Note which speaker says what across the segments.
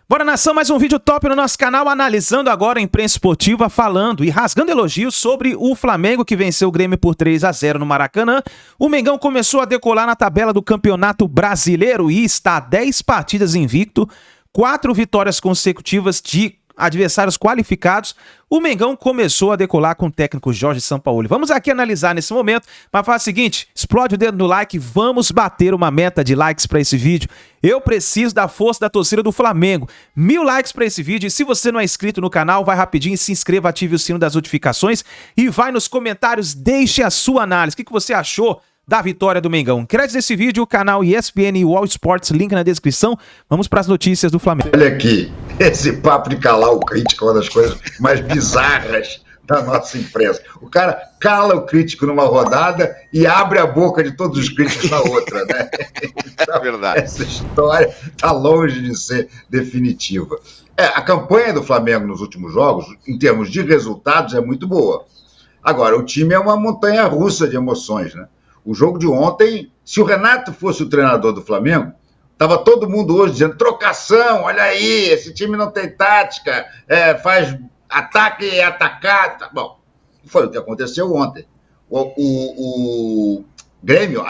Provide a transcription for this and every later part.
Speaker 1: Bora, nação, mais um vídeo top no nosso canal, analisando agora a imprensa esportiva, falando e rasgando elogios sobre o Flamengo, que venceu o Grêmio por 3-0 no Maracanã. O Mengão começou a decolar na tabela do Campeonato Brasileiro e está a 10 partidas invicto, 4 vitórias consecutivas de adversários qualificados. O Mengão começou a decolar com o técnico Jorge Sampaoli. Vamos aqui analisar nesse momento, mas faz o seguinte, explode o dedo no like, vamos bater uma meta de likes para esse vídeo. Eu preciso da força da torcida do Flamengo. 1000 likes para esse vídeo, e se você não é inscrito no canal, vai rapidinho, se inscreva, ative o sino das notificações e vai nos comentários, deixe a sua análise. O que você achou da vitória do Mengão? Créditos desse vídeo, o canal ESPN e All Sports, link na descrição. Vamos para as notícias do Flamengo.
Speaker 2: Olha aqui, esse papo de calar o crítico é uma das coisas mais bizarras da nossa imprensa. O cara cala o crítico numa rodada e abre a boca de todos os críticos na outra, né? Então,
Speaker 3: é verdade.
Speaker 2: Essa história está longe de ser definitiva. A campanha do Flamengo nos últimos jogos, em termos de resultados, é muito boa. Agora, o time é uma montanha-russa de emoções, né? O jogo de ontem, se o Renato fosse o treinador do Flamengo, estava todo mundo hoje dizendo, trocação, olha aí, esse time não tem tática, faz ataque e atacar. Tá bom, foi o que aconteceu ontem. O Grêmio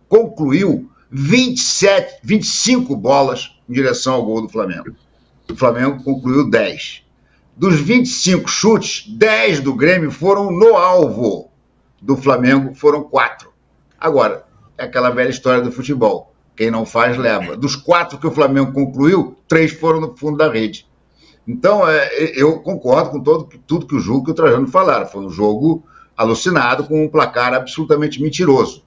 Speaker 2: concluiu 25 bolas em direção ao gol do Flamengo. O Flamengo concluiu 10. Dos 25 chutes, 10 do Grêmio foram no alvo. Do Flamengo foram 4. Agora, é aquela velha história do futebol. Quem não faz, leva. Dos 4 que o Flamengo concluiu, 3 foram no fundo da rede. Então, eu concordo com tudo que o Juca e o Trajano falaram. Foi um jogo alucinado, com um placar absolutamente mentiroso.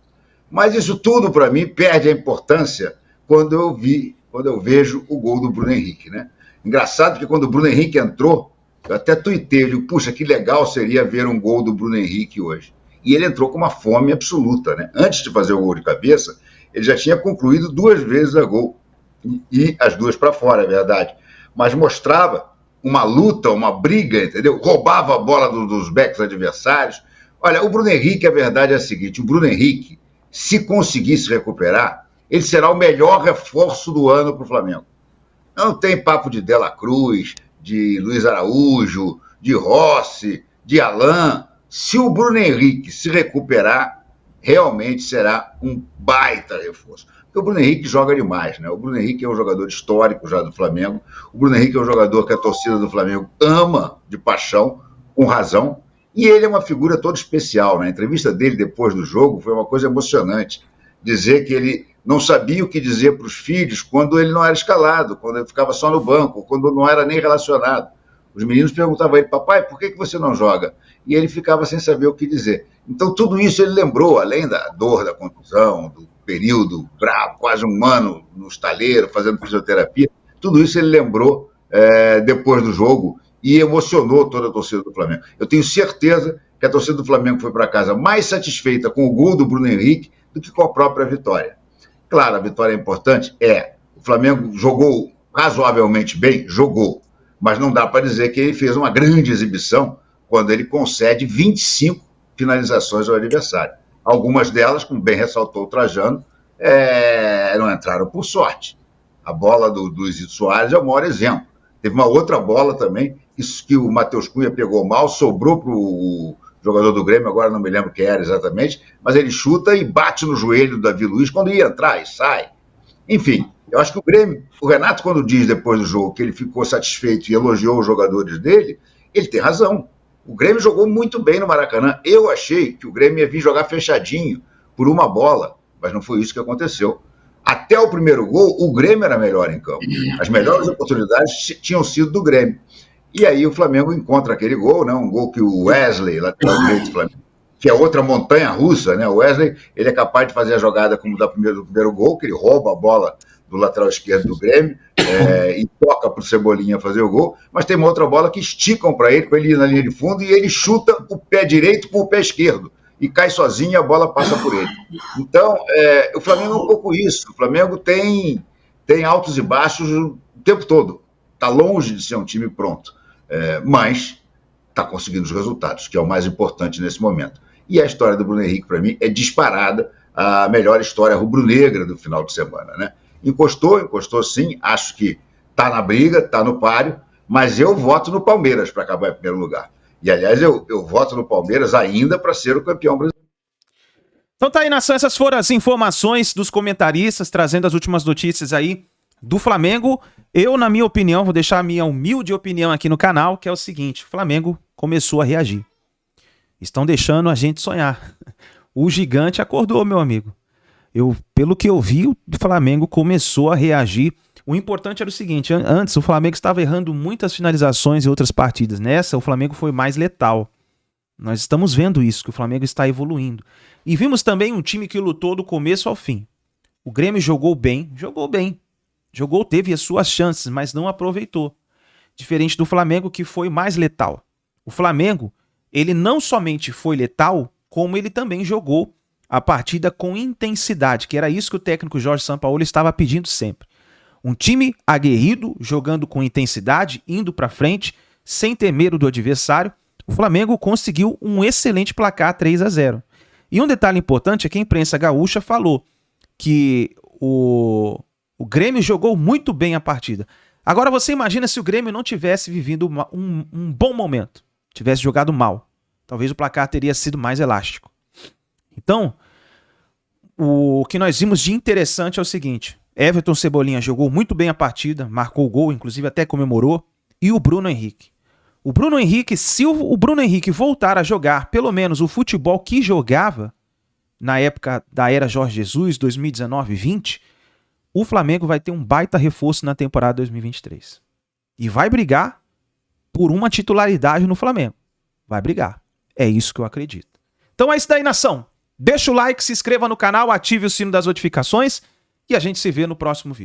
Speaker 2: Mas isso tudo, para mim, perde a importância quando eu vejo o gol do Bruno Henrique, né? Engraçado que quando o Bruno Henrique entrou, eu até tuitei, eu digo, puxa, que legal seria ver um gol do Bruno Henrique hoje. E ele entrou com uma fome absoluta, né? Antes de fazer o gol de cabeça, ele já tinha concluído 2 vezes a gol. E as 2 para fora, é verdade. Mas mostrava uma luta, uma briga, entendeu? Roubava a bola dos backs adversários. Olha, o Bruno Henrique, a verdade é a seguinte, o Bruno Henrique, se conseguir se recuperar, ele será o melhor reforço do ano para o Flamengo. Não tem papo de Dela Cruz, de Luiz Araújo, de Rossi, de Alain. Se o Bruno Henrique se recuperar, realmente será um baita reforço. Porque o Bruno Henrique joga demais, né? O Bruno Henrique é um jogador histórico já do Flamengo. O Bruno Henrique é um jogador que a torcida do Flamengo ama de paixão, com razão. E ele é uma figura toda especial, né? A entrevista dele depois do jogo foi uma coisa emocionante. Dizer que ele não sabia o que dizer para os filhos quando ele não era escalado, quando ele ficava só no banco, quando não era nem relacionado. Os meninos perguntavam a ele, papai, por que você não joga? E ele ficava sem saber o que dizer. Então, tudo isso ele lembrou, além da dor, da contusão, do período bravo, quase um ano no estaleiro, fazendo fisioterapia, tudo isso ele lembrou depois do jogo e emocionou toda a torcida do Flamengo. Eu tenho certeza que a torcida do Flamengo foi para casa mais satisfeita com o gol do Bruno Henrique do que com a própria vitória. Claro, a vitória é importante? O Flamengo jogou razoavelmente bem? Jogou. Mas não dá para dizer que ele fez uma grande exibição quando ele concede 25 finalizações ao adversário. Algumas delas, como bem ressaltou o Trajano, não entraram por sorte. A bola do Luizito Soares é o maior exemplo. Teve uma outra bola também, que o Matheus Cunha pegou mal, sobrou para o jogador do Grêmio, agora não me lembro quem era exatamente, mas ele chuta e bate no joelho do Davi Luiz quando ia entrar e sai. Enfim, eu acho que o Renato, quando diz depois do jogo que ele ficou satisfeito e elogiou os jogadores dele, ele tem razão. O Grêmio jogou muito bem no Maracanã. Eu achei que o Grêmio ia vir jogar fechadinho por uma bola, mas não foi isso que aconteceu. Até o primeiro gol, o Grêmio era melhor em campo. As melhores oportunidades tinham sido do Grêmio. E aí o Flamengo encontra aquele gol, né? Um gol que o Wesley, lateral direito do Flamengo, que é outra montanha-russa, né? O Wesley, ele é capaz de fazer a jogada como do primeiro gol, que ele rouba a bola do lateral esquerdo do Grêmio e toca para o Cebolinha fazer o gol, mas tem uma outra bola que esticam para ele ir na linha de fundo e ele chuta o pé direito com o pé esquerdo e cai sozinho e a bola passa por ele. Então, o Flamengo é um pouco isso. O Flamengo tem altos e baixos o tempo todo. Está longe de ser um time pronto, mas está conseguindo os resultados, que é o mais importante nesse momento. E a história do Bruno Henrique, para mim, é disparada a melhor história rubro-negra do final de semana, né? Encostou sim, acho que está na briga, está no páreo, mas eu voto no Palmeiras para acabar em primeiro lugar. E, aliás, eu voto no Palmeiras ainda para ser o campeão brasileiro.
Speaker 1: Então tá aí, nação, essas foram as informações dos comentaristas, trazendo as últimas notícias aí do Flamengo. Eu, na minha opinião, vou deixar a minha humilde opinião aqui no canal, que é o seguinte: o Flamengo começou a reagir. Estão deixando a gente sonhar. O gigante acordou, meu amigo. Pelo que eu vi, o Flamengo começou a reagir. O importante era o seguinte: antes o Flamengo estava errando muitas finalizações em outras partidas. Nessa, o Flamengo foi mais letal. Nós estamos vendo isso, que o Flamengo está evoluindo. E vimos também um time que lutou do começo ao fim. O Grêmio jogou bem. Teve as suas chances, mas não aproveitou. Diferente do Flamengo, que foi mais letal. O Flamengo, ele não somente foi letal, como ele também jogou a partida com intensidade, que era isso que o técnico Jorge Sampaoli estava pedindo sempre. Um time aguerrido, jogando com intensidade, indo para frente, sem ter medo do adversário. O Flamengo conseguiu um excelente placar 3-0. E um detalhe importante é que a imprensa gaúcha falou que o Grêmio jogou muito bem a partida. Agora você imagina se o Grêmio não tivesse vivido um bom momento, tivesse jogado mal. Talvez o placar teria sido mais elástico. Então, o que nós vimos de interessante é o seguinte: Everton Cebolinha jogou muito bem a partida, marcou o gol, inclusive até comemorou, e o Bruno Henrique. O Bruno Henrique, se o Bruno Henrique voltar a jogar pelo menos o futebol que jogava na época da era Jorge Jesus, 2019-20, o Flamengo vai ter um baita reforço na temporada 2023. E vai brigar por uma titularidade no Flamengo. Vai brigar. É isso que eu acredito. Então é isso daí, nação. Deixa o like, se inscreva no canal, ative o sino das notificações e a gente se vê no próximo vídeo.